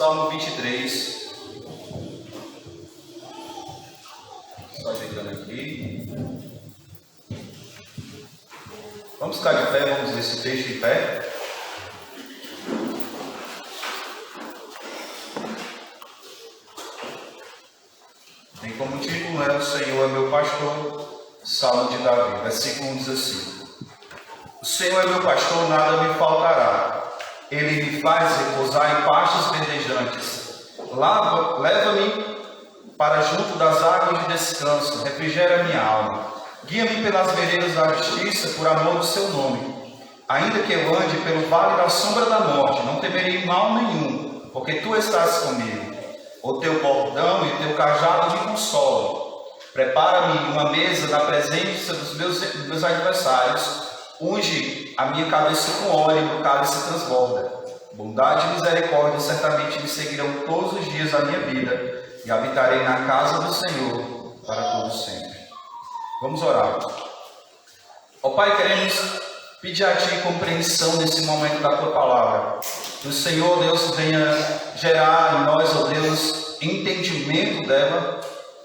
Salmo 23. Só ajeitando aqui. Vamos ficar de pé, vamos ler esse texto de pé. Tem como título, né? O Senhor é meu pastor, Salmo de Davi. Versículo 1 diz assim: O Senhor é meu pastor, nada me faltará. Ele me faz repousar em pastos verdejantes. Leva-me para junto das águas de descanso, refrigera minha alma. Guia-me pelas veredas da justiça, por amor do seu nome. Ainda que eu ande pelo vale da sombra da morte, não temerei mal nenhum, porque tu estás comigo. O teu bordão e o teu cajado me consolam. Prepara-me uma mesa na presença dos meus adversários. Unge a minha cabeça com óleo e meu cálice transborda. Bondade e misericórdia certamente me seguirão todos os dias da minha vida, e habitarei na casa do Senhor para todo sempre. Vamos orar. Ó Pai, queremos pedir a Ti compreensão nesse momento da Tua palavra. Que o Senhor, Deus, venha gerar em nós, ó Deus, entendimento dela,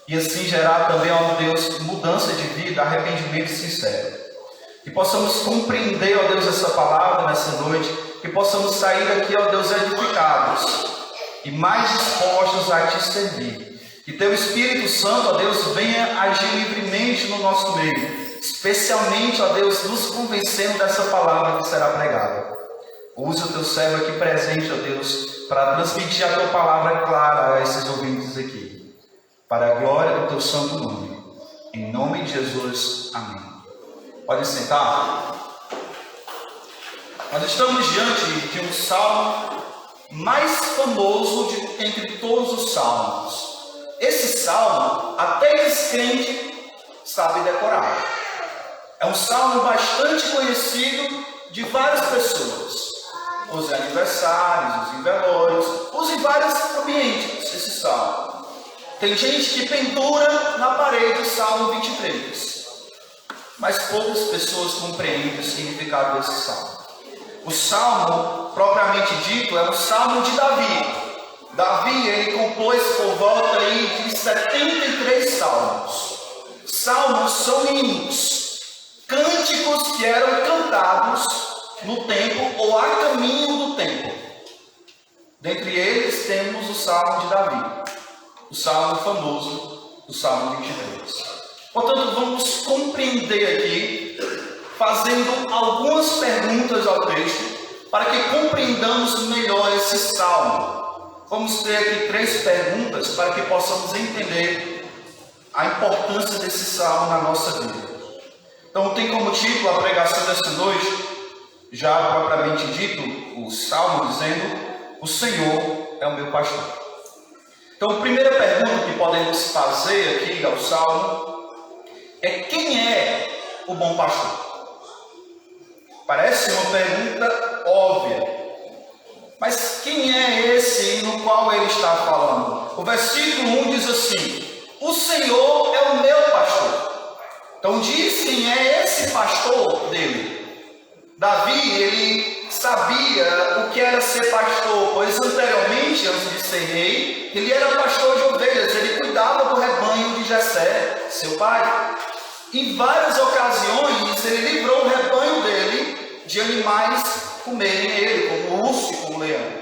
e assim gerar também, ó Deus, mudança de vida, arrependimento sincero. Que possamos compreender, ó Deus, essa palavra nessa noite, que possamos sair daqui, ó Deus, edificados e mais dispostos a Te servir. Que Teu Espírito Santo, ó Deus, venha agir livremente no nosso meio, especialmente, ó Deus, nos convencendo dessa palavra que será pregada. Use o Teu servo aqui presente, ó Deus, para transmitir a Tua palavra clara a esses ouvintes aqui, para a glória do Teu santo nome. Em nome de Jesus, amém. Pode sentar. Nós estamos diante de um salmo mais famoso entre todos os salmos. Esse salmo, até descrente, sabe decorar. É um salmo bastante conhecido de várias pessoas. Os aniversários, os velórios, usa em vários ambientes esse salmo. Tem gente que pendura na parede o Salmo 23. Mas poucas pessoas compreendem o significado desse salmo. O salmo, propriamente dito, é um salmo de Davi. Davi, ele compôs por volta aí de 73 salmos. Salmos são hinos, cânticos que eram cantados no templo ou a caminho do templo. Dentre eles temos o Salmo de Davi, o salmo famoso, o Salmo 23. Portanto, vamos compreender aqui, fazendo algumas perguntas ao texto, para que compreendamos melhor esse salmo. Vamos ter aqui 3 perguntas para que possamos entender a importância desse salmo na nossa vida. Então, tem como título a pregação dessa noite, já propriamente dito, o salmo dizendo: O Senhor é o meu pastor. Então, a primeira pergunta que podemos fazer aqui ao salmo é: quem é o bom pastor? Parece uma pergunta óbvia, mas quem é esse no qual ele está falando? O versículo 1 diz assim: O Senhor é o meu pastor. Então diz quem é esse pastor dele. Davi, ele sabia o que era ser pastor, pois anteriormente, antes de ser rei, ele era pastor de ovelhas, ele cuidava do rebanho de Jessé, seu pai. Em várias ocasiões, ele livrou o rebanho dele de animais comerem ele, como o urso e como o leão.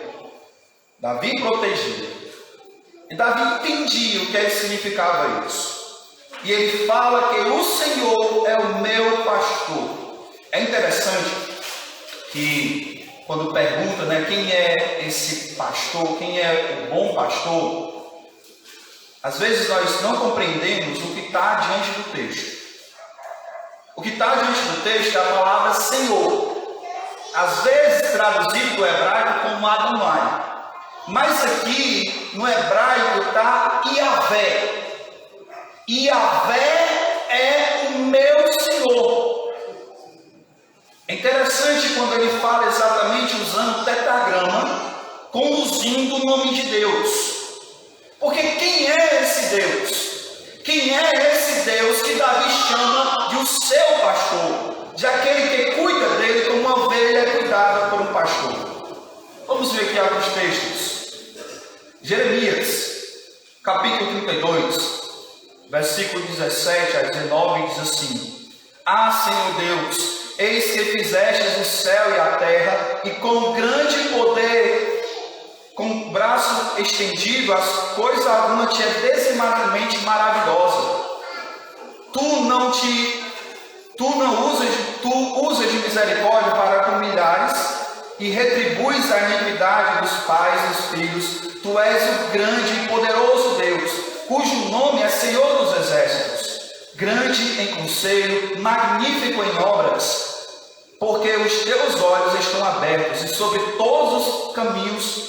Davi protegia. E Davi entendia o que significava isso. E ele fala que o Senhor é o meu pastor. É interessante que, quando pergunta, quem é esse pastor, quem é o bom pastor, às vezes nós não compreendemos o que está diante do texto. O que está diante do texto é a palavra Senhor, às vezes traduzido do hebraico como Adonai, mas aqui no hebraico está Iavé. Iavé é o meu Senhor. É interessante quando ele fala exatamente usando o tetragrama, conduzindo o nome de Deus. Porque quem é esse Deus? Quem é esse Deus que Davi chama de o seu pastor? De aquele que cuida dele como uma ovelha é cuidada por um pastor. Vamos ver aqui alguns textos. Jeremias, capítulo 32, versículo 17 a 19, diz assim: Ah, Senhor Deus, eis que fizestes o céu e a terra, e com grande poder, com braço estendido, as coisas alguma te é dezimadamente maravilhosa. Tu usas de misericórdia para com milhares, e retribuis a iniquidade dos pais e dos filhos. Tu és o grande e poderoso Deus, cujo nome é Senhor dos Exércitos, grande em conselho, magnífico em obras, porque os teus olhos estão abertos e sobre todos os caminhos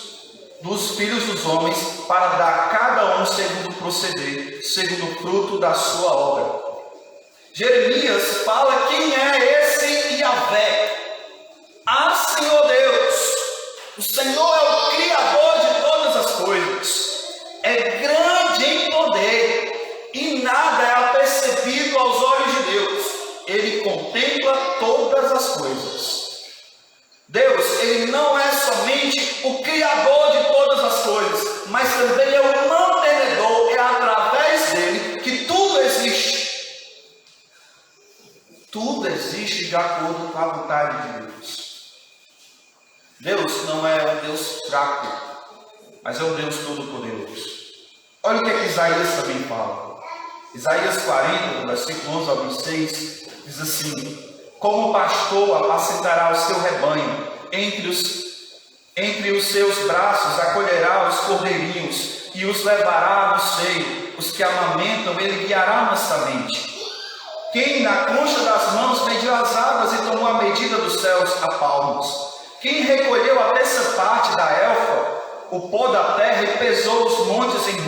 dos filhos dos homens, para dar a cada um segundo o proceder, segundo o fruto da sua obra. Jeremias fala quem é esse Yahvé. Ah, Senhor Deus, o Senhor é o Criador de todas as coisas, é grande em poder e nada é apercebido aos olhos de Deus. Ele contempla todas as coisas. Deus, Ele não é somente o Criador de todas as coisas, mas também é o mantenedor. É através dele que tudo existe. Tudo existe de acordo com a vontade de Deus. Deus não é um Deus fraco, mas é um Deus todo-poderoso. Olha o que Isaías também fala. Isaías 40, versículo 11 ao 26, diz assim: Como o pastor apacentará o seu rebanho, entre os seus braços acolherá os cordeirinhos, e os levará no seio, os que amamentam ele guiará mansamente. Quem na concha das mãos mediu as águas e tomou a medida dos céus a palmos. Quem recolheu a terça parte da elfa, o pó da terra, e pesou os montes em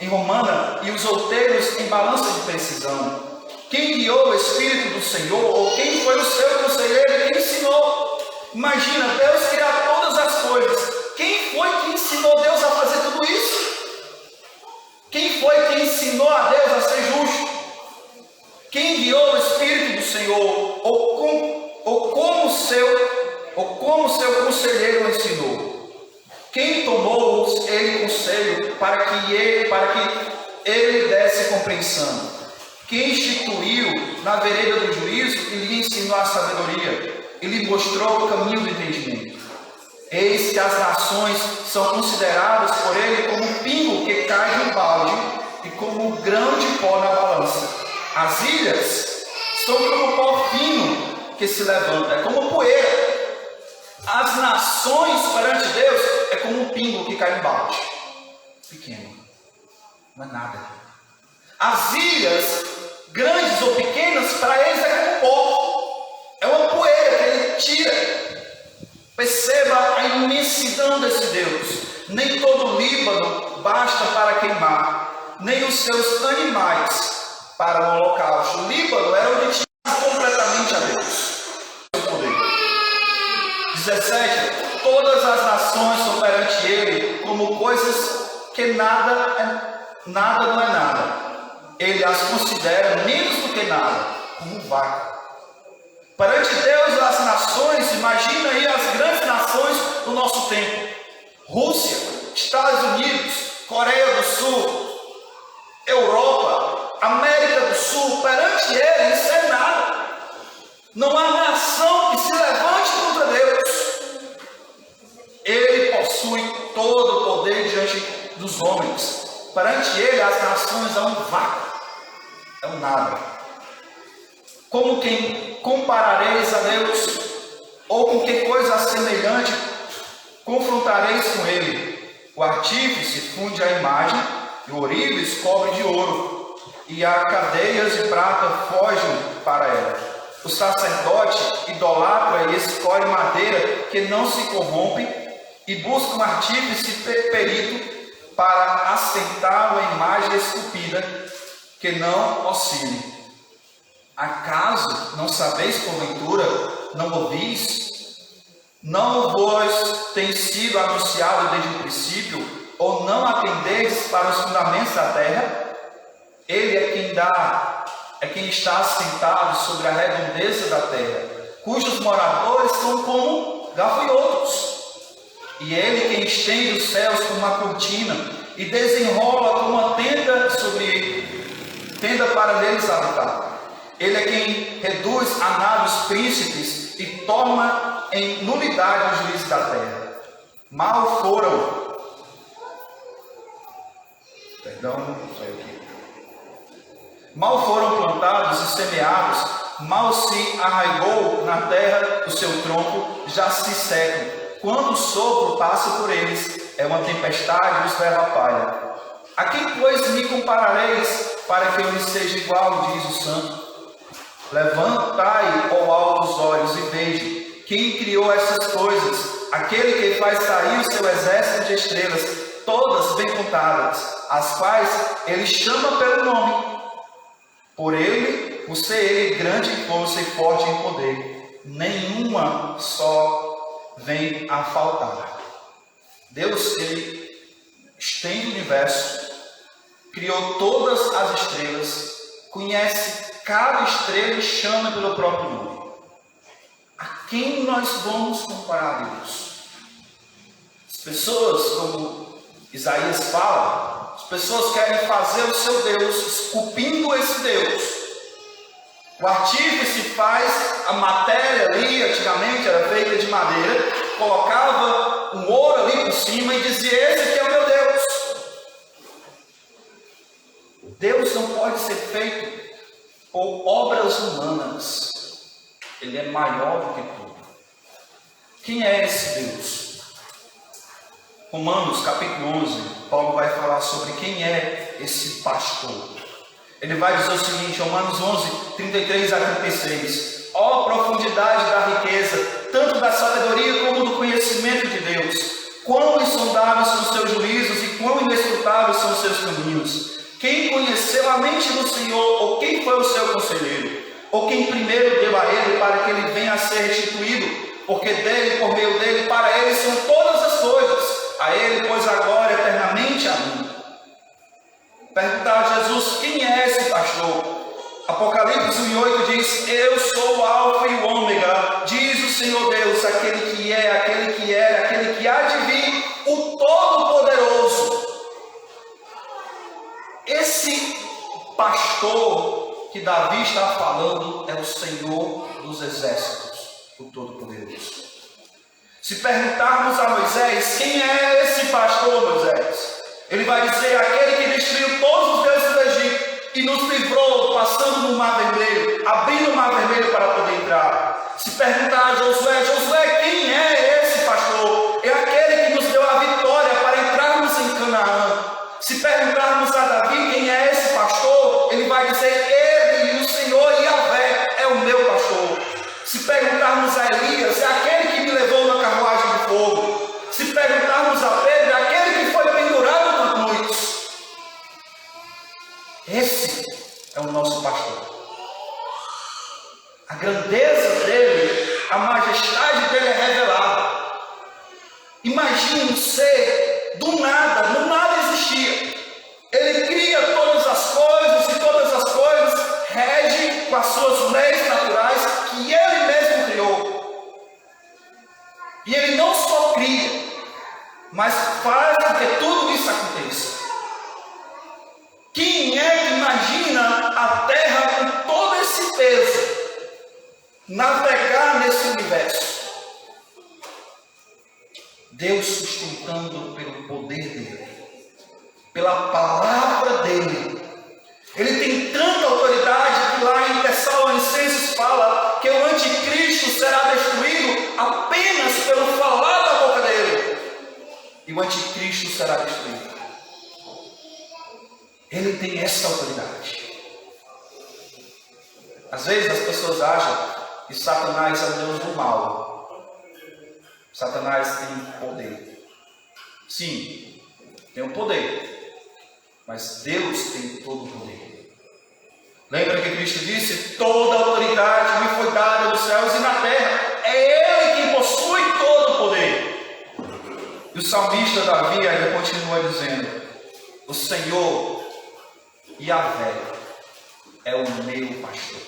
Romana, e os outeiros em balança de precisão. Quem guiou o Espírito do Senhor, ou quem foi o seu conselheiro e quem ensinou? Imagina, Deus criar todas as coisas. Quem foi que ensinou Deus a fazer tudo isso? Quem foi que ensinou a Deus a ser justo? Quem guiou o Espírito do Senhor, ou como seu conselheiro ensinou? Quem tomou ele conselho para que ele desse compreensão? Quem instituiu na vereda do juízo e lhe ensinou a sabedoria, e lhe mostrou o caminho do entendimento? Eis que as nações são consideradas por ele como um pingo que cai de um balde, e como um grão de pó na balança. As ilhas são como pó fino que se levanta, é como poeira. As nações perante Deus é como um pingo que cai em balde. Pequeno, não é nada. As ilhas, grandes ou pequenas, para eles é como pó. É uma poeira que ele tira. Perceba a imensidão desse Deus. Nem todo o Líbano basta para queimar, nem os seus animais para o holocausto. O Líbano era onde tinha completamente a Deus. 17. Todas as nações são perante ele como coisas que nada não é nada. Ele as considera menos do que nada, como vaca. Perante Deus, as nações, imagina aí as grandes nações do nosso tempo: Rússia, Estados Unidos, Coreia do Sul, Europa, América do Sul. Perante ele, isso é nada. Não há nação que se levante contra Deus. Ele possui todo o poder diante dos homens. Perante ele, as nações é um vácuo, é um nada. Como quem comparareis a Deus? Ou com que coisa semelhante confrontareis com ele? O artífice funde a imagem, e o ourives cobre de ouro, e as cadeias de prata fogem para ela. O sacerdote idolatra e escolhe madeira que não se corrompe, e busca um artífice perito para assentar uma imagem esculpida que não oscile. Acaso não sabeis porventura, não ouvis? Não vos tem sido anunciado desde o princípio, ou não atendeis para os fundamentos da terra? Ele é quem está assentado sobre a redondeza da terra, cujos moradores são como gafanhotos. E é Ele quem estende os céus como uma cortina e desenrola como uma tenda sobre ele, tenda para neles habitar. Ele é quem reduz a nada os príncipes e torna em nulidade os juízes da terra. Mal foram. Mal foram plantados e semeados, mal se arraigou na terra o seu tronco, já se secam. Quando o sopro passa por eles, é uma tempestade e os leva à palha. A quem, pois, me comparareis, para que eu lhe seja igual, diz o Santo? Levantai, ó alto, os olhos e veja quem criou essas coisas, aquele que faz sair o seu exército de estrelas, todas bem contadas, as quais ele chama pelo nome. Por ser ele grande em força e forte em poder, nenhuma só vem a faltar. Deus, ele estende o universo, criou todas as estrelas, conhece cada estrela e chama pelo próprio nome. A quem nós vamos comparar a Deus? As pessoas, como Isaías fala, as pessoas querem fazer o seu Deus, esculpindo esse Deus. O artífice faz a matéria ali, antigamente era feita de madeira, colocava um ouro ali por cima e dizia: esse aqui é o meu Deus. Deus não pode ser feito por obras humanas. Ele é maior do que tudo. Quem é esse Deus? Romanos capítulo 11, Paulo vai falar sobre quem é esse pastor. Ele vai dizer o seguinte, Romanos 11, 33 a 36. Ó profundidade da riqueza, tanto da sabedoria como do conhecimento de Deus. Quão insondáveis são os seus juízos e quão inescrutáveis são os seus caminhos. Quem conheceu a mente do Senhor, ou quem foi o seu conselheiro? Ou quem primeiro deu a ele para que ele venha a ser restituído? Porque dele, por meio dele, para ele são todas as coisas. A ele, pois, agora eternamente. Amém. Perguntar a Jesus, quem é esse pastor? Apocalipse 1:8 diz: eu sou o alfa e o ômega, diz o Senhor Deus, aquele que é, aquele que era, aquele que há de vir, o Todo-Poderoso. Esse pastor que Davi está falando é o Senhor dos exércitos, o Todo-Poderoso. Se perguntarmos a Moisés, quem é esse pastor, Moisés? Ele vai dizer, aquele que destruiu todos os deuses do Egito e nos livrou, passando no Mar Vermelho, abrindo o Mar Vermelho para poder entrar. Se perguntar a Josué, Josué, quem é esse pastor? É aquele que nos deu a vitória para entrarmos em Canaã. Se perguntarmos a Davi, quem é esse pastor? Ele vai dizer, ele e o Senhor Yahvé é o meu pastor. Se perguntarmos a Elias, é aquele que me levou na carruagem de fogo. Se perguntarmos a Pedro, é aquele que foi pendurado na cruz. Esse é o nosso pastor. A grandeza dele, a majestade dele é revelada. Imagine um ser do nada, no nada existia. Ele cria todas as coisas e todas as coisas rege com as suas leis naturais que ele mesmo criou. E ele não só cria, mas faz com que tudo isso aconteça. Quem é que imagina a Terra com todo esse peso navegar nesse universo? Deus sustentando pelo poder dele, pela palavra dele. Ele tem tanta autoridade que lá em Tessalonicenses fala que o anticristo será destruído apenas pelo falar da boca dele. E o anticristo será destruído. Ele tem essa autoridade. Às vezes as pessoas acham que Satanás é o Deus do mal. Satanás tem poder. Sim, tem o poder. Mas Deus tem todo o poder. Lembra que Cristo disse, toda a autoridade me foi dada nos céus e na terra. É Ele quem possui todo o poder. E o salmista Davi ainda continua dizendo, o Senhor Yahvé é o meu pastor.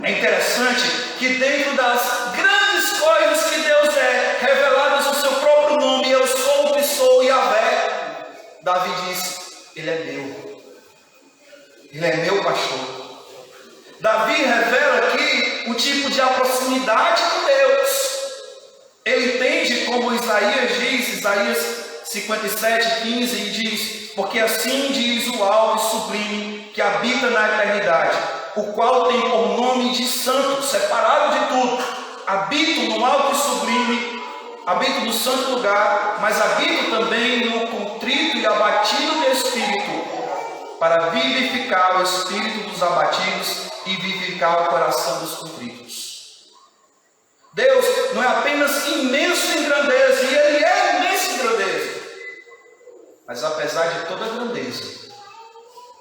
É interessante que dentro das grandes coisas que Deus é reveladas no seu Davi disse: Ele é meu. Ele é meu pastor. Davi revela aqui o tipo de proximidade com Deus. Ele entende como Isaías diz, Isaías 57:15, e diz: porque assim diz o alto e sublime que habita na eternidade, o qual tem por nome de santo, separado de tudo. Habito no alto e sublime, habito no santo lugar, mas habito também no contrito e abatido de espírito, para vivificar o espírito dos abatidos e vivificar o coração dos contritos. Deus não é apenas imenso em grandeza, e Ele é imenso em grandeza, mas apesar de toda a grandeza,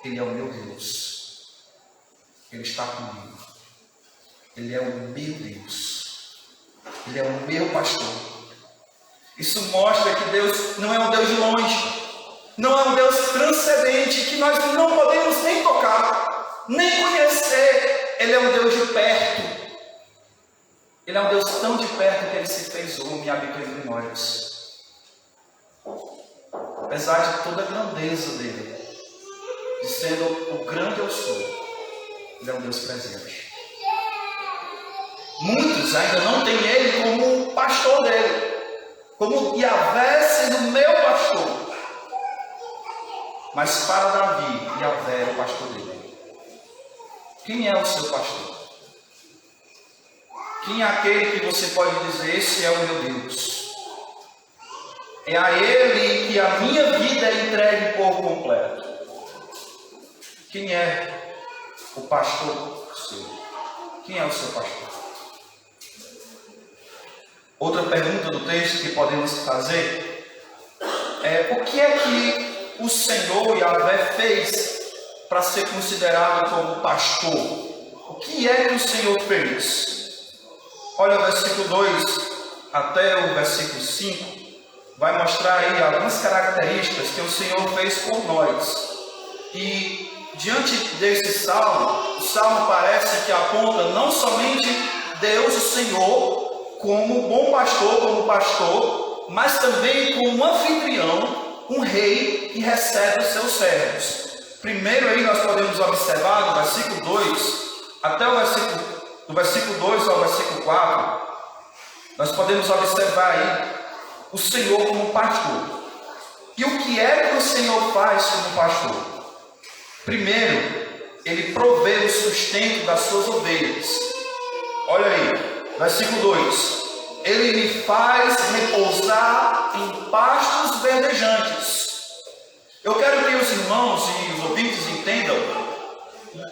Ele é o meu Deus. Ele está comigo. Ele é o meu Deus. Ele é o meu pastor. Isso mostra que Deus não é um Deus de longe, não é um Deus transcendente, que nós não podemos nem tocar, nem conhecer. Ele é um Deus de perto. Ele é um Deus tão de perto que Ele se fez homem e habitou entre nós. Apesar de toda a grandeza dele, de sendo o grande eu sou, Ele é um Deus presente. Muitos ainda não têm Ele como pastor dele, como Yahvé sendo meu pastor. Mas para Davi, Yahvé é o pastor dele. Quem é o seu pastor? Quem é aquele que você pode dizer: esse é o meu Deus? É a Ele que a minha vida é entregue por completo. Quem é o pastor seu? Quem é o seu pastor? Outra pergunta do texto que podemos fazer é: o que é que o Senhor Yahvé fez para ser considerado como pastor? O que é que o Senhor fez? Olha o versículo 2 até o versículo 5. Vai mostrar aí algumas características que o Senhor fez por nós. E diante desse salmo, o salmo parece que aponta não somente Deus, o Senhor, como bom pastor, como pastor, mas também como um anfitrião, um rei que recebe os seus servos. Primeiro aí nós podemos observar no versículo 2, até o versículo 2 ao versículo 4, nós podemos observar aí o Senhor como pastor. E o que é que o Senhor faz como pastor? Primeiro, Ele provê o sustento das suas ovelhas. Olha aí, versículo 2: Ele me faz repousar em pastos verdejantes. Eu quero que os irmãos e os ouvintes entendam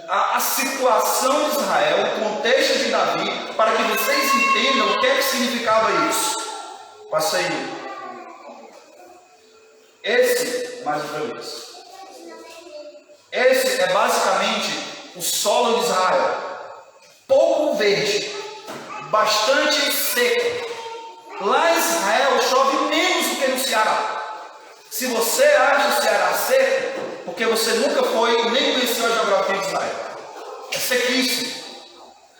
a situação de Israel, o contexto de Davi, para que vocês entendam o que é que significava isso. Passa aí. Mais uma vez. Esse é basicamente o solo de Israel. Pouco verde, bastante seco. Lá em Israel chove menos do que no Ceará. Se você acha o Ceará seco, porque você nunca foi nem conheceu a geografia de Israel. É sequíssimo.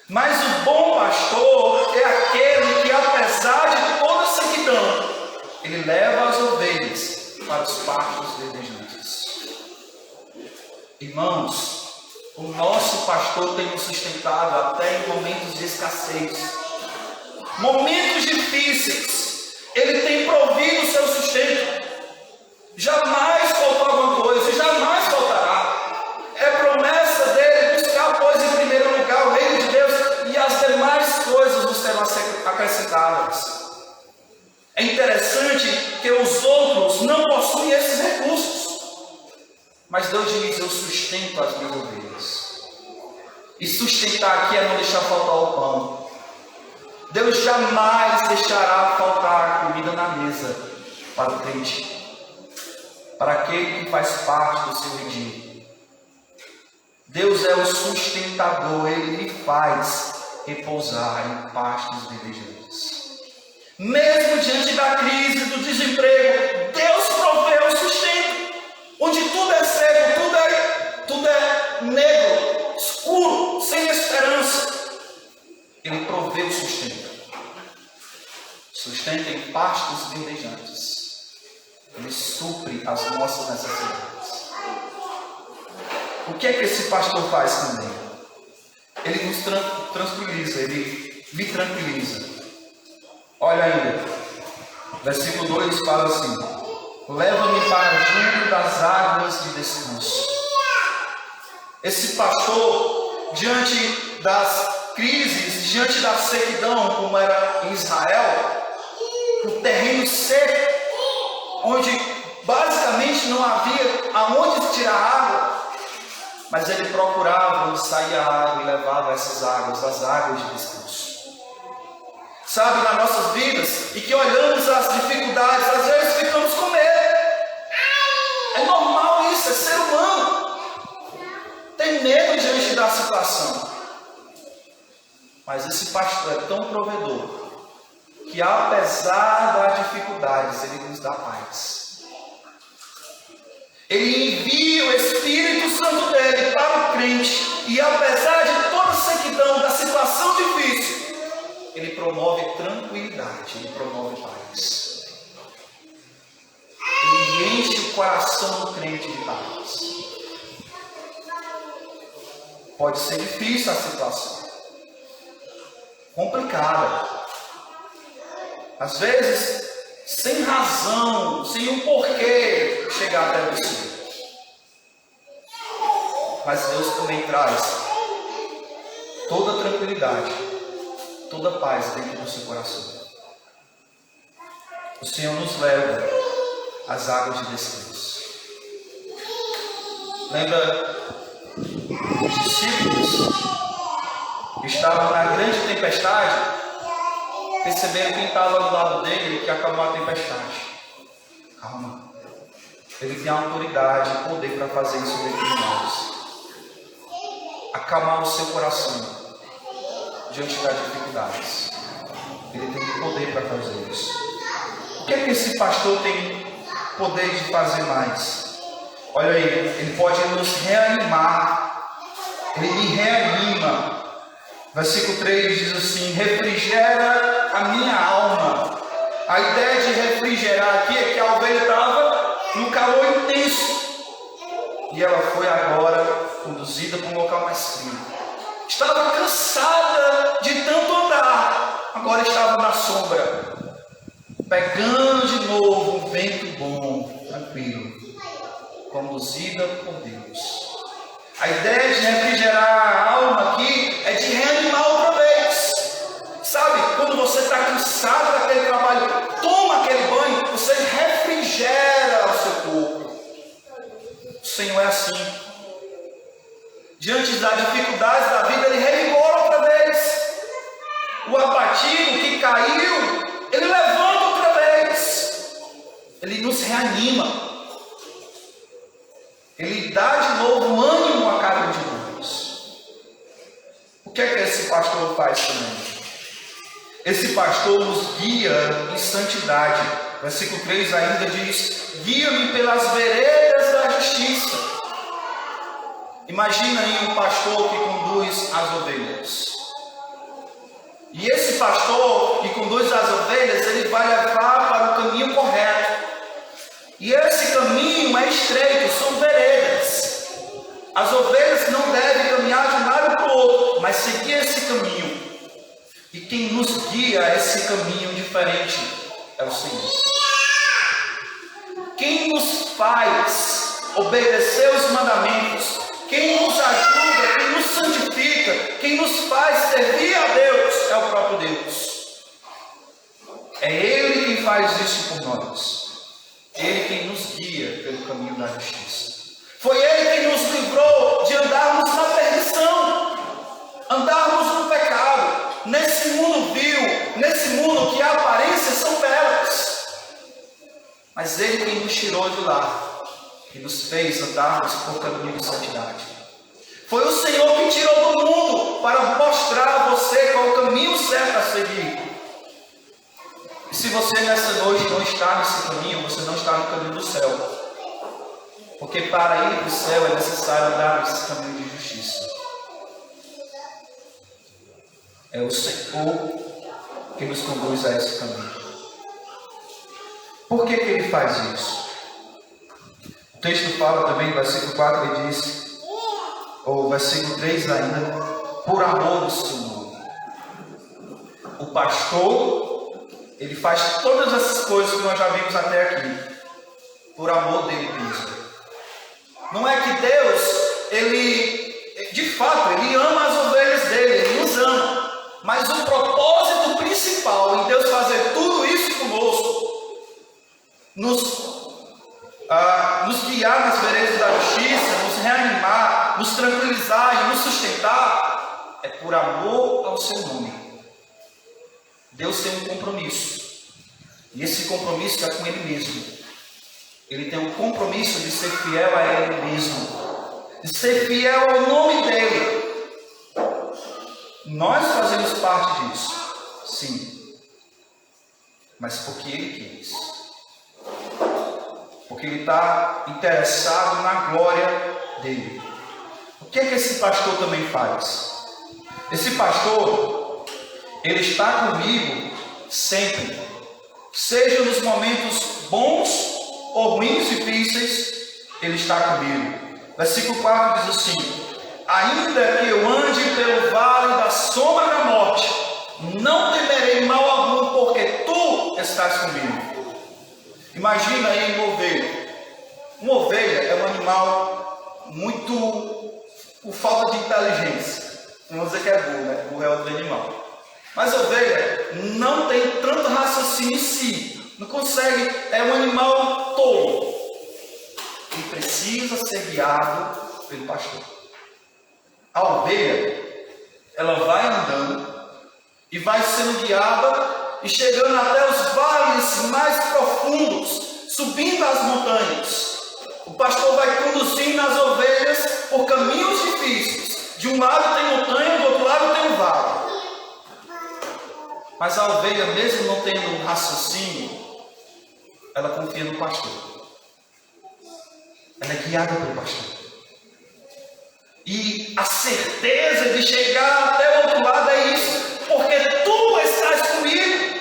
Mas o bom pastor é aquele que, apesar de toda a sequidão, ele leva as ovelhas para os pastos verdejantes. Irmãos, o nosso pastor tem nos sustentado até em momentos de escassez, momentos difíceis. Ele tem provido o seu sustento. Jamais faltou alguma coisa, jamais faltará. É promessa dele buscar, pois, em primeiro lugar o reino de Deus, e as demais coisas nos serão acrescentadas. É interessante que os outros não possuem esses recursos, mas Deus diz: eu sustento as minhas ovelhas. E sustentar aqui é não deixar faltar o pão. Deus jamais deixará faltar comida na mesa para o crente, para aquele que faz parte do seu redil. Deus é o sustentador, Ele lhe faz repousar em pastos verdejantes. Mesmo diante da crise, do desemprego, Deus provê o sustento. Onde tudo é cego, tudo é negro, escuro, sem esperança, Ele provê o sustento. Sustenta em pastos verdejantes. Ele supre as nossas necessidades. O que é que esse pastor faz também? Ele nos tranquiliza, ele me tranquiliza. Olha ainda, versículo 2 fala assim: leva-me para junto das águas de descanso. Esse pastor, diante das crises, diante da sequidão, como era em Israel, um terreno seco, onde basicamente não havia aonde tirar água, mas ele procurava onde saía a água e levava essas águas, as águas de descanso. Sabe, nas nossas vidas, e que olhamos as dificuldades, às vezes ficamos com medo. É normal isso, é ser humano. Tem medo diante da situação. Mas esse pastor é tão provedor, que apesar das dificuldades, ele nos dá paz. Ele envia o Espírito Santo dele para o crente, e apesar de toda a sequidão, da situação difícil, ele promove tranquilidade, ele promove paz. Ele enche o coração do crente de paz. Pode ser difícil a situação, complicada. Às vezes, sem razão, sem um porquê chegar até você. Mas Deus também traz toda tranquilidade, toda paz dentro do seu coração. O Senhor nos leva às águas de descanso. Lembra os discípulos que estavam na grande tempestade? Perceberam quem estava do lado dele que acalmou a tempestade. Calma. Ele tem autoridade e poder para fazer isso dentro de nós. Acalmar o seu coração diante das dificuldades. Ele tem poder para fazer isso. O que é que esse pastor tem poder de fazer mais? Olha aí, ele pode nos reanimar. Ele me reanima. Versículo 3 diz assim: refrigera a minha alma. A ideia de refrigerar aqui é que a ovelha estava num calor intenso. E ela foi agora conduzida para um local mais frio. Estava cansada de tanto andar. Agora estava na sombra, pegando de novo um vento bom, tranquilo, conduzida por Deus. A ideia de refrigerar a alma aqui é de reanimar outra vez. Sabe, quando você está cansado daquele trabalho, toma aquele banho, você refrigera o seu corpo. O Senhor é assim. Diante das dificuldades da vida, Ele revigora outra vez. O abatido que caiu, Ele levanta outra vez. Ele nos reanima. Ele dá de novo ânimo a cada um de nós. O que é que esse pastor faz também? Esse pastor nos guia em santidade. Versículo 3 ainda diz: guia-me pelas veredas da justiça. Imagina aí um pastor que conduz as ovelhas. E esse pastor que conduz as ovelhas, ele vai levar para o caminho correto. E esse caminho é estreito, são veredas. As ovelhas não devem caminhar de um lado para o outro, mas seguir esse caminho. E quem nos guia a esse caminho diferente é o Senhor. Quem nos faz obedecer os mandamentos, quem nos ajuda, quem nos santifica, quem nos faz servir a Deus é o próprio Deus. É Ele quem faz isso por nós. Ele quem nos guia pelo caminho da justiça. Foi Ele quem nos livrou de andarmos na perdição, andarmos no pecado, nesse mundo vil, nesse mundo que as aparências são belas. Mas Ele quem nos tirou de lá, que nos fez andarmos por caminho de santidade. Foi o Senhor que tirou do mundo para mostrar a você qual o caminho certo a seguir. E se você nessa noite não está nesse caminho, você não está no caminho do céu. Porque para ir para o céu é necessário andar nesse caminho de justiça. É o Senhor que nos conduz a esse caminho. Por que Ele faz isso? texto fala também, no versículo 4, ele diz, ou versículo 3 ainda, por amor do seu nome. O pastor, ele faz todas essas coisas que nós já vimos até aqui, por amor dele mesmo. Não é que Deus, ele, de fato, ele ama as ovelhas dele, ele nos ama. Mas o propósito principal em Deus fazer tudo isso conosco, nos guiar nas veredas da justiça, nos reanimar, nos tranquilizar e nos sustentar, é por amor ao seu nome. Deus tem um compromisso, e esse compromisso é com Ele mesmo. Ele tem um compromisso de ser fiel a Ele mesmo, de ser fiel ao nome dEle. Nós fazemos parte disso, sim, mas porque Ele quis, porque Ele está interessado na glória dEle. O que é que esse pastor também faz? Esse pastor, ele está comigo sempre, seja nos momentos bons ou ruins, difíceis, Ele está comigo. Versículo 4 diz assim: ainda que eu ande pelo vale da sombra da morte, não temerei mal algum, porque tu estás comigo. Imagina aí uma ovelha. Uma ovelha é um animal muito, por falta de inteligência. Não vou dizer que é burro, né? Burro é outro animal. Mas a ovelha não tem tanto raciocínio em si. Não consegue, é um animal tolo. E precisa ser guiado pelo pastor. A ovelha, ela vai andando e vai sendo guiada e chegando até os vales mais profundos, subindo as montanhas. O pastor vai conduzindo as ovelhas por caminhos difíceis. De um lado tem montanha, do outro lado tem um vale. Mas a ovelha, mesmo não tendo um raciocínio, ela confia no pastor. Ela é guiada pelo pastor. E a certeza de chegar até o outro lado é isso, porque tu estás comigo,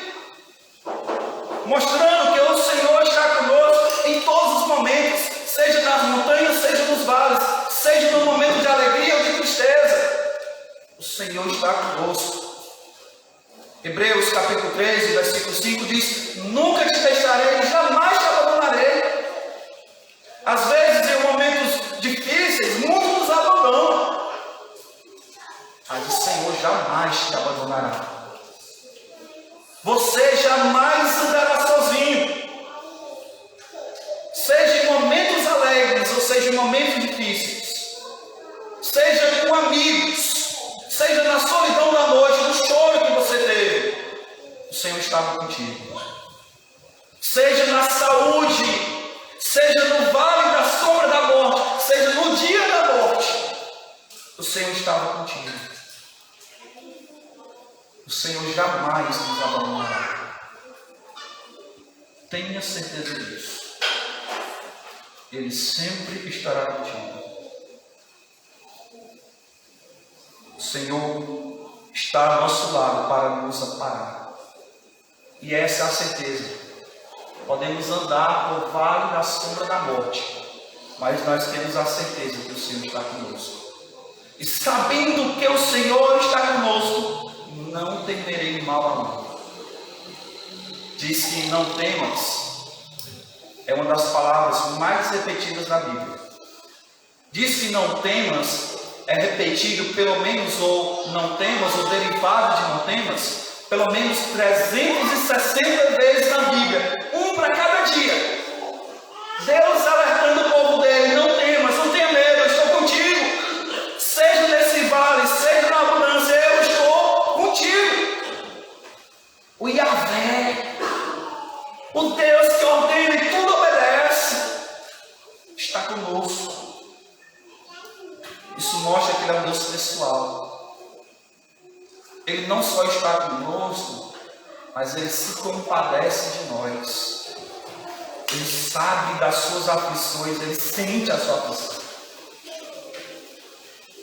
mostrando que o Senhor está conosco em todos os momentos, seja nas montanhas, seja nos vales, seja no momento de alegria ou de tristeza. O Senhor está conosco. Hebreus capítulo 13, versículo 5 diz: nunca te deixarei, jamais te abandonarei. Às vezes, em momentos difíceis, muitos nos abandonam, mas o Senhor jamais te abandonará. Você jamais andará sozinho. Seja em momentos alegres, ou seja em momentos difíceis, seja com amigos, seja na solidão da noite, no choro que você teve, o Senhor estava contigo. Seja na saúde, seja no vale da sombra da morte, seja no dia da morte, o Senhor estava contigo. O Senhor jamais nos abandonará. Tenha certeza disso. Ele sempre estará contigo. O Senhor está ao nosso lado para nos amparar. E essa é a certeza. Podemos andar por vale da sombra da morte, mas nós temos a certeza que o Senhor está conosco. E sabendo que o Senhor está conosco, não temerei mal algum. Diz que não temas é uma das palavras mais repetidas na Bíblia. Diz que não temas é repetido pelo menos, ou não temas, ou derivado de não temas, pelo menos 360 vezes na Bíblia, um para cada dia. Deus alertando o povo dele: não temas, não tenha medo, eu estou contigo. Seja nesse vale, seja na abundância, eu estou contigo. O Yahvé, o Deus que ordena e tudo obedece, está conosco. Isso mostra que Ele é um Deus pessoal. Ele não só está conosco, mas Ele se compadece de nós. Ele sabe das suas aflições, Ele sente a sua aflição.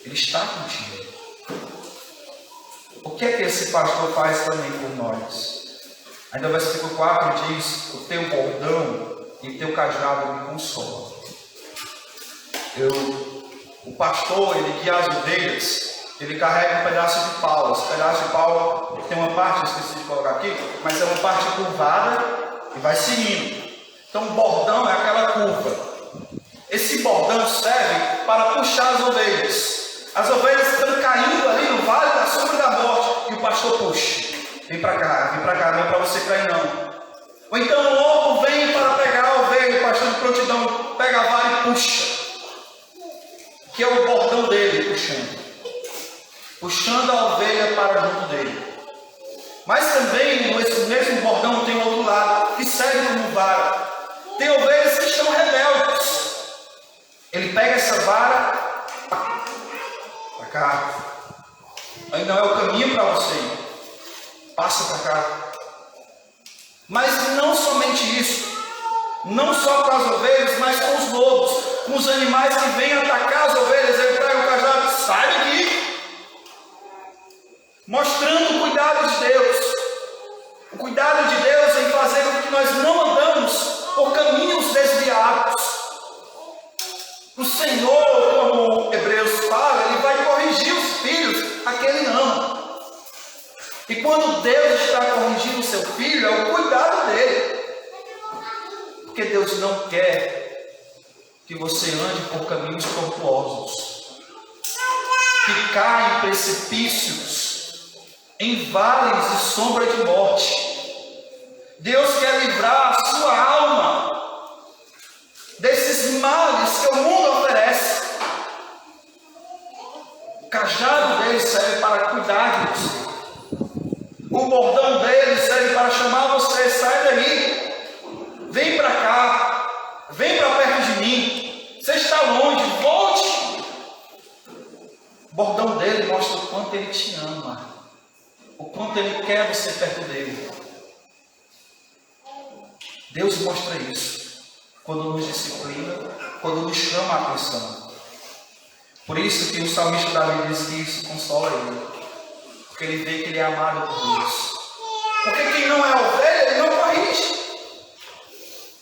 Ele está contigo. O que é que esse pastor faz também por nós? Ainda o versículo 4 diz: o teu bordão e o teu cajado me consolam. O pastor, ele guia as ovelhas, ele carrega um pedaço de pau. Esse pedaço de pau tem uma parte, eu esqueci de colocar aqui, mas é uma parte curvada e vai seguindo. Então o bordão é aquela curva. Esse bordão serve para puxar as ovelhas. As ovelhas estão caindo ali no vale da sombra da morte e o pastor puxa. Vem para cá, não é para você cair não. Ou então o lobo vem para pegar a ovelha, o pastor de prontidão pega a vara e puxa. Que é o bordão dele puxando. Puxando a ovelha para junto dele. Mas também esse mesmo bordão tem outro lado, que serve como vara. Tem ovelhas que estão rebeldes. Ele pega essa vara para cá. Aí não é o caminho para você. Passa para cá. Mas não somente isso. Não só com as ovelhas, mas com os lobos, com os animais que vêm atacar as ovelhas. Ele pega o cajado e sai daqui. Mostrando o cuidado de Deus. O cuidado de Deus em fazer com que nós não andamos por caminhos desviados. O Senhor, como Hebreus fala, Ele vai corrigir os filhos a que Ele ama. E quando Deus está corrigindo o seu filho, é o cuidado dele. Porque Deus não quer que você ande por caminhos tortuosos, que caia em precipícios, em vales de sombra de morte. Deus quer livrar a sua alma desses males que o mundo oferece. O cajado dele serve para cuidar de você. O bordão dele serve para chamar você, sai daí, vem para cá, vem para perto de mim, você está longe, volte. O bordão dele mostra o quanto ele te ama, o quanto ele quer você perto dele. Deus mostra isso quando nos disciplina, quando nos chama a atenção. Por isso que o salmista Davi diz que isso consola ele. Porque ele vê que ele é amado por Deus. Porque quem não é ovelha, ele não corrige.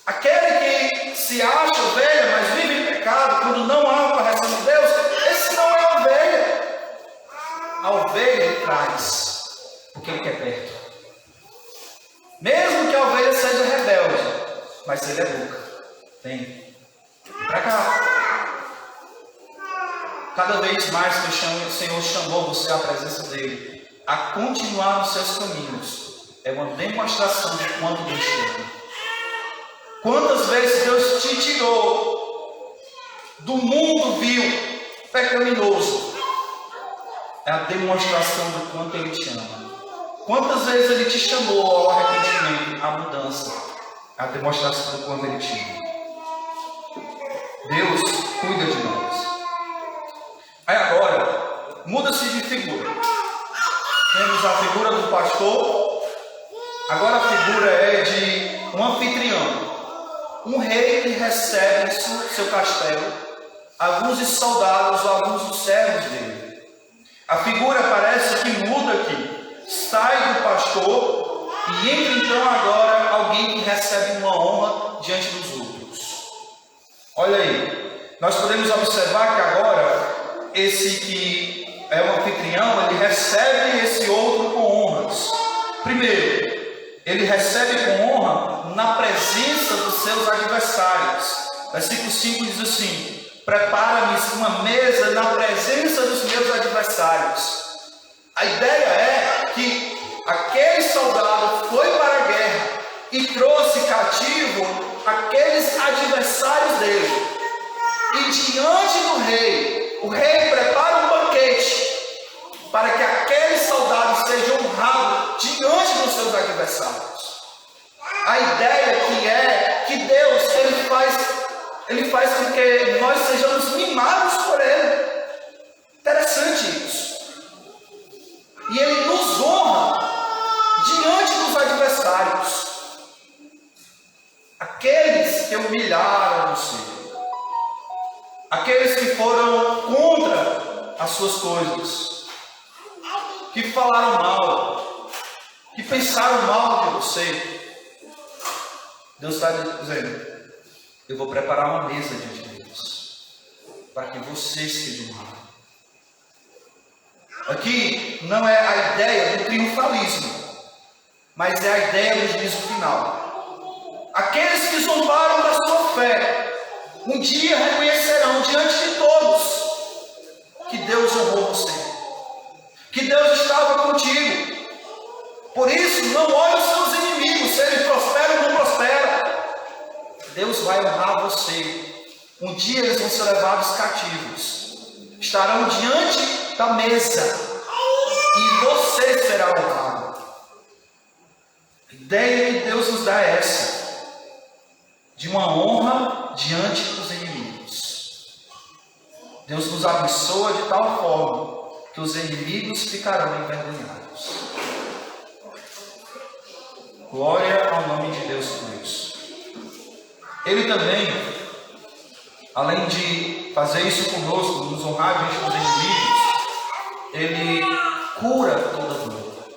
Aquele que se acha ovelha, mas vive em pecado, quando não há uma correção de Deus, esse não é ovelha. A ovelha ele traz, porque ele quer perto. Mesmo que a ovelha seja rebelde, mas ele educa. Vem para cá. Cada vez mais que o Senhor chamou você à presença dele, a continuar nos seus caminhos, é uma demonstração de quanto Deus te ama. Quantas vezes Deus te tirou do mundo vil, pecaminoso, é a demonstração do quanto Ele te ama. Quantas vezes Ele te chamou ao arrependimento, à mudança, é a demonstração do quanto Ele te ama. Deus cuida de nós. Aí agora, muda-se de figura. Temos a figura do pastor, agora a figura é de um anfitrião, um rei que recebe em seu castelo alguns dos soldados ou alguns dos servos dele. A figura parece que muda aqui, sai do pastor e entra então agora alguém que recebe uma honra diante dos outros. Olha aí, nós podemos observar que agora esse que é o anfitrião, ele recebe esse outro com honras. Primeiro, ele recebe com honra na presença dos seus adversários. Versículo 5 diz assim: prepara-me uma mesa na presença dos meus adversários. A ideia é que aquele soldado foi para a guerra e trouxe cativo aqueles adversários dele. E diante do rei, o rei prepara um banquete para que aquele soldado seja honrado diante dos seus adversários. A ideia que é que Deus ele faz com que nós sejamos mimados por Ele. Interessante isso. E Ele nos honra diante dos adversários. Aqueles que humilharam você, aqueles que foram contra as suas coisas, que falaram mal, que pensaram mal de você. Deus está dizendo: eu vou preparar uma mesa diante deles. para que você seja honrado. Aqui não é a ideia do triunfalismo, mas é a ideia do juízo final. Aqueles que zombaram da sua fé, um dia reconhecerão diante de todos que Deus honrou você, que Deus estava contigo. Por isso, não olhe os seus inimigos, se eles prosperam ou não prosperam. Deus vai honrar você. Um dia eles vão ser levados cativos, estarão diante da mesa e você será honrado. A ideia que Deus nos dá é essa, de uma honra diante dos inimigos. Deus nos abençoa de tal forma que os inimigos ficarão envergonhados. Glória ao nome de Deus por isso. Ele também, além de fazer isso conosco, nos honrar diante dos inimigos, Ele cura toda dor.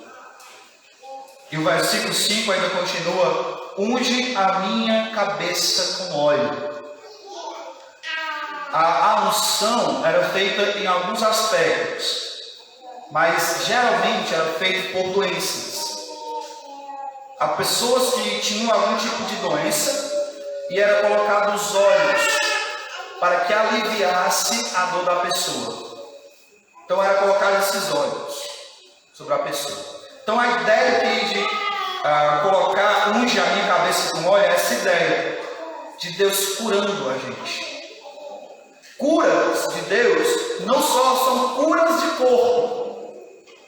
E o versículo 5 ainda continua: unge a minha cabeça com óleo. A unção era feita em alguns aspectos, mas geralmente era feita por doenças. Há pessoas que tinham algum tipo de doença e era colocado os óleos para que aliviasse a dor da pessoa. Então era colocado esses óleos sobre a pessoa. Então a ideia aqui de colocar unge a minha cabeça com óleo é essa ideia de Deus curando a gente. Curas de Deus não só são curas de corpo,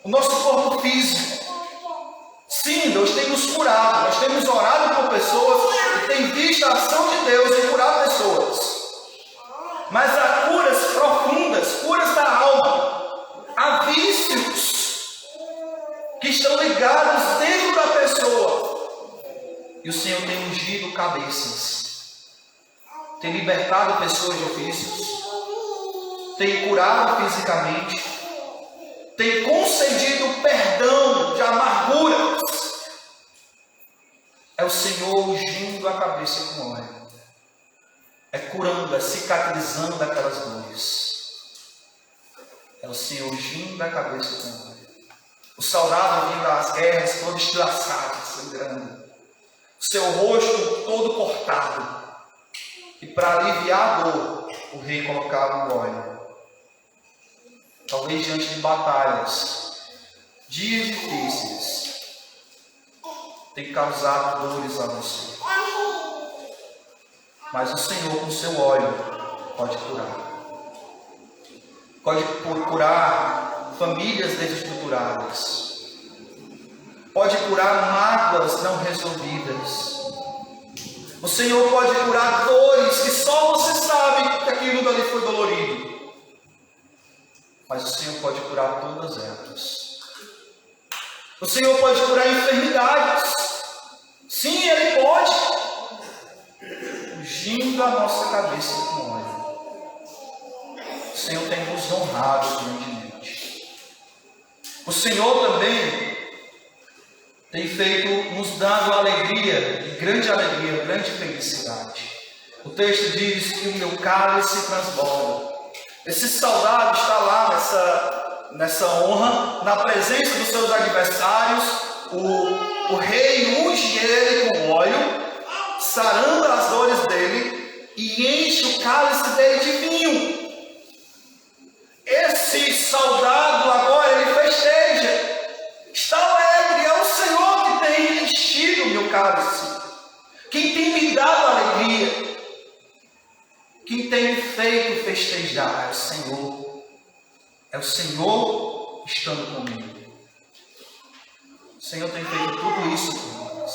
o nosso corpo físico. Sim, Deus tem nos curado, nós temos orado por pessoas e tem visto a ação de Deus em curar pessoas. Mas há curas profundas, curas da alma, há vícios que estão ligados dentro da pessoa. E o Senhor tem ungido cabeças, tem libertado pessoas de ofícios, tem curado fisicamente, tem concedido perdão de amarguras. É o Senhor ungindo a cabeça com óleo, é curando, é cicatrizando daquelas dores. É o Senhor ungindo a cabeça com óleo. O soldado vindo às guerras todo estilhaçado, sangrando, o seu rosto todo cortado, e para aliviar a dor, o rei colocava o óleo. Talvez diante de batalhas, dias difíceis, tem causado dores a você. Mas o Senhor, com seu óleo, pode curar. Pode curar famílias desestruturadas. Pode curar mágoas não resolvidas. O Senhor pode curar dores que só você sabe que aquilo dali foi dolorido. Mas o Senhor pode curar todas elas. O Senhor pode curar enfermidades. Sim, Ele pode. Ungindo a nossa cabeça com óleo. O Senhor tem nos honrado grandemente. O Senhor também tem feito, nos dado alegria, grande felicidade. O texto diz que o meu cálice transborda. Esse soldado está lá nessa honra, na presença dos seus adversários. O rei unge ele com óleo, sarando as dores dele e enche o cálice dele de vinho. Esse soldado agora ele festeja, está alegre. É o Senhor que tem enchido o meu cálice, quem tem me dado alegria. Quem tem me feito festejar é o Senhor. É o Senhor estando comigo. O Senhor tem feito tudo isso por nós.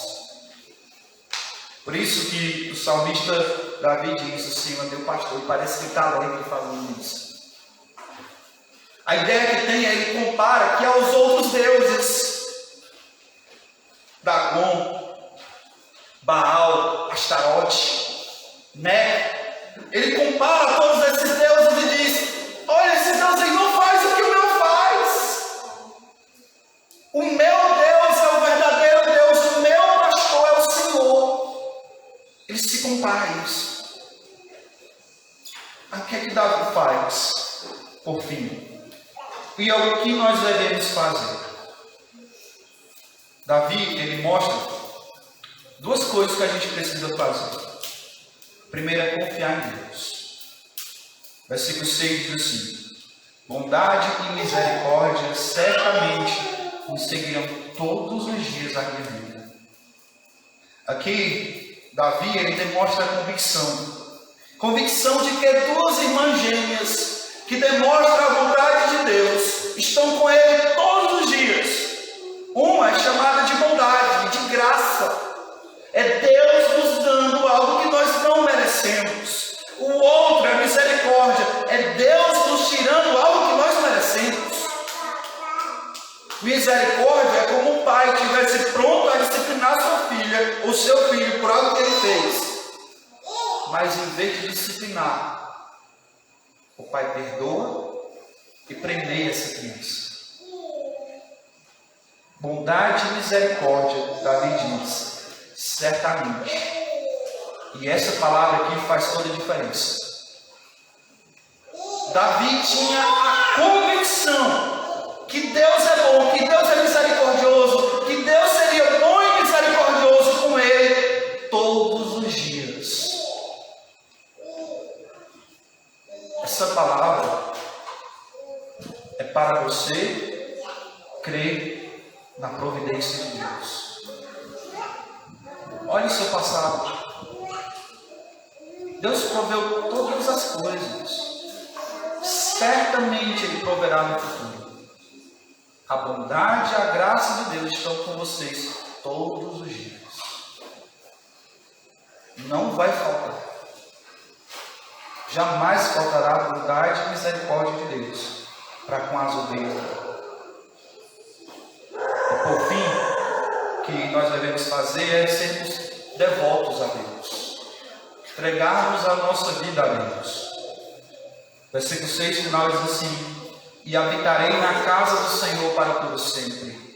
Por isso que o salmista Davi diz: o Senhor é meu pastor. E parece que está alegre fazendo isso. A ideia que tem é ele compara que aos outros deuses, Dagon, Baal, Astarote, Né. Ele compara todos esses deuses e diz: olha, esse Deus aí não faz o que o meu faz. O meu Deus é o verdadeiro Deus, o meu pastor é o Senhor. Ele se compara a isso. Aí o que é que Davi faz? por fim, e é o que nós devemos fazer. Davi, ele mostra duas coisas que a gente precisa fazer. Primeiro é confiar em Deus. Versículo 6 diz assim: bondade e misericórdia certamente nos seguirão todos os dias da minha vida. Aqui, Davi, ele demonstra a convicção de que duas irmãs gêmeas que demonstram a vontade de Deus estão com ele todos os dias. Uma é chamada de bondade, de graça. É Deus nos dando algo que nós não merecemos. O outro é misericórdia. É Deus nos tirando algo que nós merecemos. Misericórdia é como um pai que estivesse pronto a disciplinar sua filha ou seu filho por algo que ele fez. Mas em vez de disciplinar, o pai perdoa e premia essa criança. Bondade e misericórdia, Davi diz, certamente. E essa palavra aqui faz toda a diferença. Davi tinha a convicção que Deus é bom, que Deus é misericordioso, que Deus seria bom e misericordioso com ele todos os dias. Essa palavra é para você crer na providência de Deus. Olhe o seu passado. Deus proveu todas as coisas. Certamente Ele proverá no futuro. A bondade e a graça de Deus estão com vocês todos os dias. Não vai faltar. Jamais faltará a bondade e misericórdia de Deus para com as ovelhas. Por fim, o que nós devemos fazer é sermos devotos a Deus. Entregarmos a nossa vida a Deus. Versículo 6 final diz assim: e habitarei na casa do Senhor para todo sempre.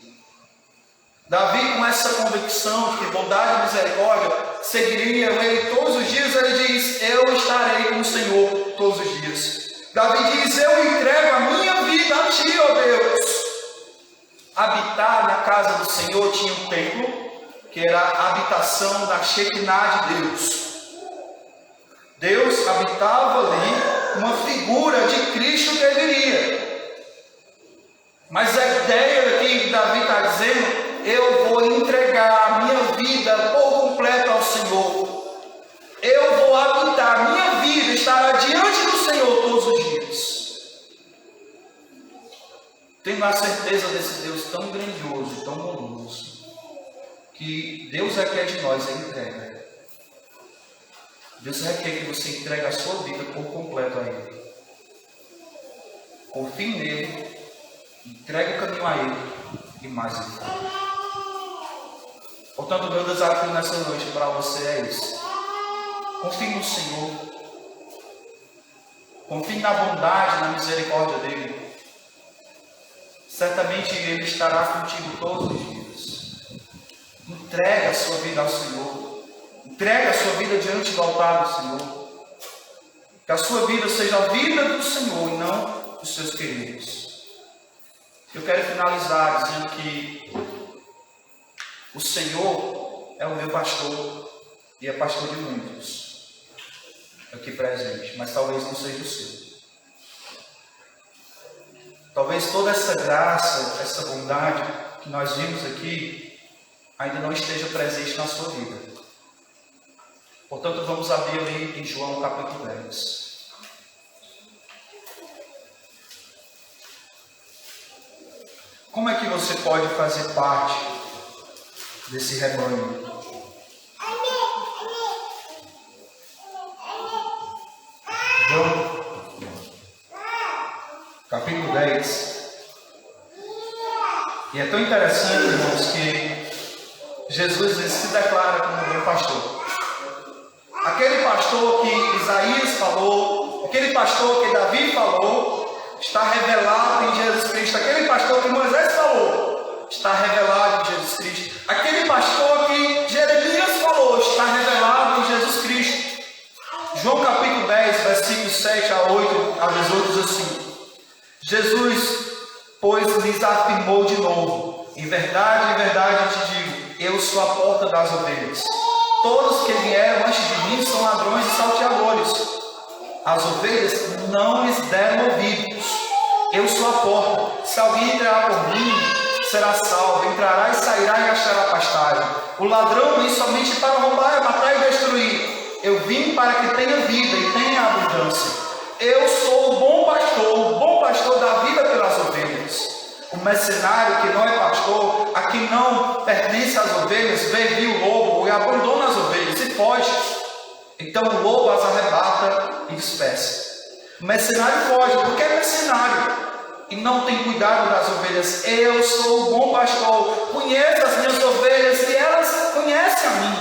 Davi, com essa convicção de que bondade e misericórdia seguiriam ele todos os dias, ele diz: eu estarei com o Senhor todos os dias. Davi diz: eu entrego a minha vida a Ti, ó Deus. Habitar na casa do Senhor tinha um templo, que era a habitação da Shekinah de Deus. Deus habitava ali, uma figura de Cristo que viria. Mas a ideia que Davi está dizendo: eu vou entregar a minha vida por completo ao Senhor. Eu vou habitar, a minha vida estará diante do Senhor todos os dias. Tenho a certeza desse Deus tão grandioso, tão bondoso, que Deus requer de nós a entrega. Deus requer que você entregue a sua vida por completo a Ele. Confie nele, entregue o caminho a Ele e mais Ele fará. Portanto, o meu desafio nessa noite para você é esse: confie no Senhor, confie na bondade, na misericórdia dEle. Certamente Ele estará contigo todos os dias. Entregue a sua vida ao Senhor. Entregue a sua vida diante do altar do Senhor. Que a sua vida seja a vida do Senhor e não dos seus queridos. Eu quero finalizar dizendo que o Senhor é o meu pastor e é pastor de muitos aqui presente, mas talvez não seja o seu. Talvez toda essa graça, essa bondade que nós vimos aqui ainda não esteja presente na sua vida. Portanto, vamos abrir ali em João capítulo 10. Como é que você pode fazer parte desse rebanho? João capítulo 10. E é tão interessante, irmãos, que Jesus se declara como meu pastor. Aquele pastor que Isaías falou, aquele pastor que Davi falou, está revelado em Jesus Cristo. Aquele pastor que Moisés falou, está revelado em Jesus Cristo. Aquele pastor que Jeremias falou, está revelado em Jesus Cristo. João capítulo 10, versículos 7 a 8 a 18 diz assim: Jesus, pois, lhes afirmou de novo: em verdade eu te digo, eu sou a porta das ovelhas. Todos que vieram antes de mim são ladrões e salteadores. As ovelhas não lhes deram ouvidos. Eu sou a porta. Se alguém entrar por mim, será salvo. Entrará e sairá e achará pastagem. O ladrão vem somente para roubar, matar e destruir. Eu vim para que tenha vida e tenha abundância. Eu sou o bom pastor dá vida pelas ovelhas. O mercenário que não é pastor, a quem não pertence às ovelhas, vê o lobo e abandona as ovelhas e foge. Então o lobo as arrebata e dispersa. O mercenário foge porque é mercenário e não tem cuidado das ovelhas. Eu sou o bom pastor, conheço as minhas ovelhas e elas conhecem a mim.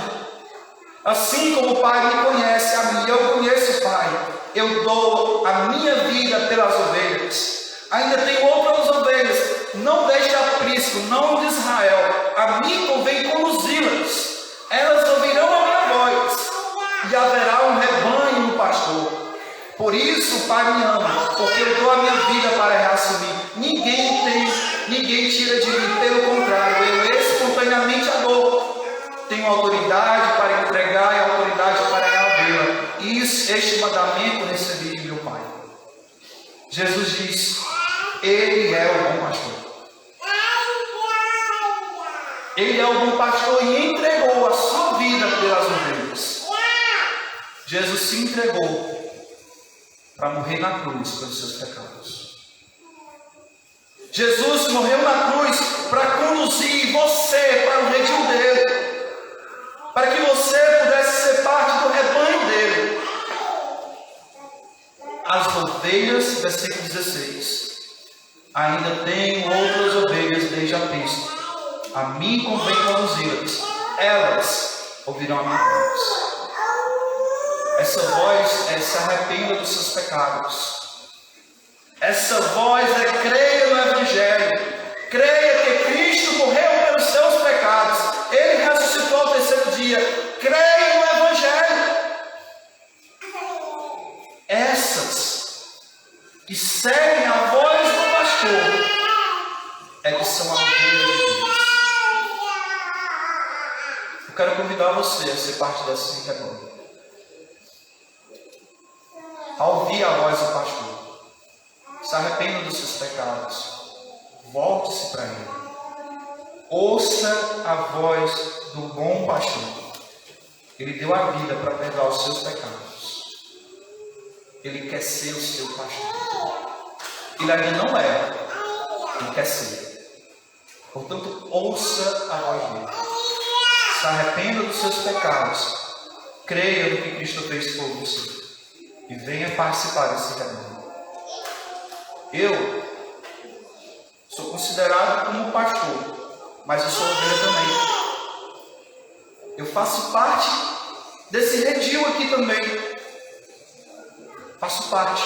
Assim como o Pai me conhece a mim, eu conheço o Pai. Eu dou a minha vida pelas ovelhas. Ainda tem outras ovelhas, não deste aprisco, não de Israel. A mim convém conduzi-las. Elas ouvirão a minha voz e haverá um rebanho no pastor. Por isso o Pai me ama, porque eu dou a minha vida para reassumir. Ninguém tira de mim, pelo contrário, eu espontaneamente a dou. Tenho autoridade para entregar e autoridade para reavê-la. Este mandamento recebi de meu Pai. Jesus diz: Ele é o bom pastor. Ele é o bom pastor e entregou a sua vida pelas ovelhas. Jesus se entregou para morrer na cruz pelos seus pecados. Jesus morreu na cruz para conduzir você para o redil dele, para que você pudesse ser parte do rebanho dele. As ovelhas, versículo 16, ainda tenho outras ovelhas desde a pista. A mim convém conduzi-las. Elas ouvirão a minha voz. Essa voz é: se arrependa dos seus pecados. Essa voz é: creia no Evangelho. Creia que Cristo morreu pelos seus pecados. Ele ressuscitou ao terceiro dia. Creia no Evangelho. Essas que seguem a voz do pastor é que são a ovelha de Deus. Eu quero convidar você a ser parte dessa rebanho. Ao ouvir a voz do pastor, se arrependa dos seus pecados, volte-se para ele. Ouça a voz do bom pastor. Ele deu a vida para perdoar os seus pecados. Ele quer ser o seu pastor. Ele ainda não é, ele quer ser. Portanto, ouça a voz dele. Se arrependa dos seus pecados. Creia no que Cristo fez por você. E venha participar desse rebanho. Eu sou considerado como pastor, mas eu sou ovelha também. Eu faço parte desse redil aqui também. Faço parte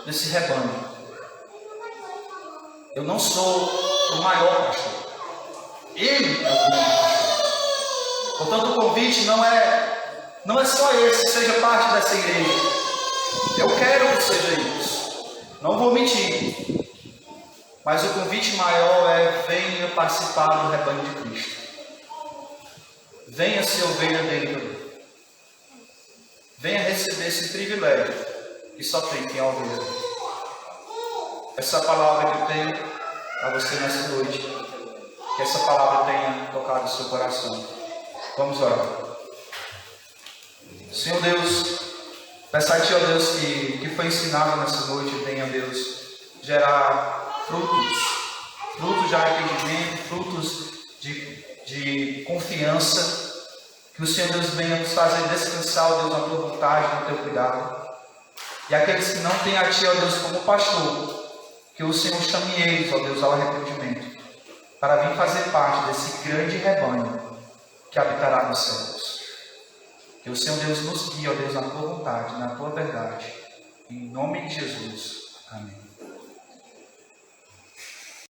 desse rebanho. Eu não sou o maior pastor. Ele é o grande pastor. Portanto, o convite não é só esse: seja parte dessa igreja. Eu quero que seja isso. Não vou mentir. Mas o convite maior é: venha participar do rebanho de Cristo. Venha ser ovelha dele também. Venha receber esse privilégio que só tem quem é ovelha dele. Essa é a palavra que eu tenho para você nessa noite. Que essa palavra tenha tocado o seu coração. Vamos orar. Senhor Deus, peço a Ti, ó Deus, que foi ensinado nessa noite, venha, Deus, gerar frutos de arrependimento, frutos de confiança, que o Senhor Deus venha nos fazer descansar, ó Deus, na Tua vontade, no Teu cuidado. E aqueles que não têm a Ti, ó Deus, como pastor, que o Senhor chame eles, ó Deus, ao arrependimento, para vir fazer parte desse grande rebanho que habitará nos céus. Que o Senhor Deus nos guie, ó Deus, na Tua vontade, na Tua verdade. Em nome de Jesus. Amém.